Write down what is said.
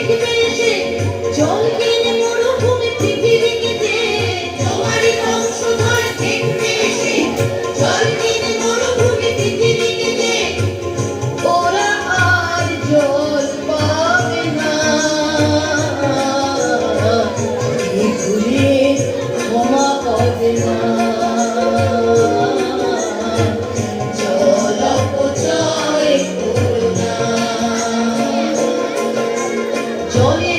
দেখবে এসে জল কিনে মরুভূমি পৃথিবীকে যে তোমারই বংশধর দেখবে এসে জল কিনে মরুভূমি পৃথিবীকে যে ওরা আর জল পাবে না এই ভুলে ক্ষমা পাবে না জল অপচয় করো না জলে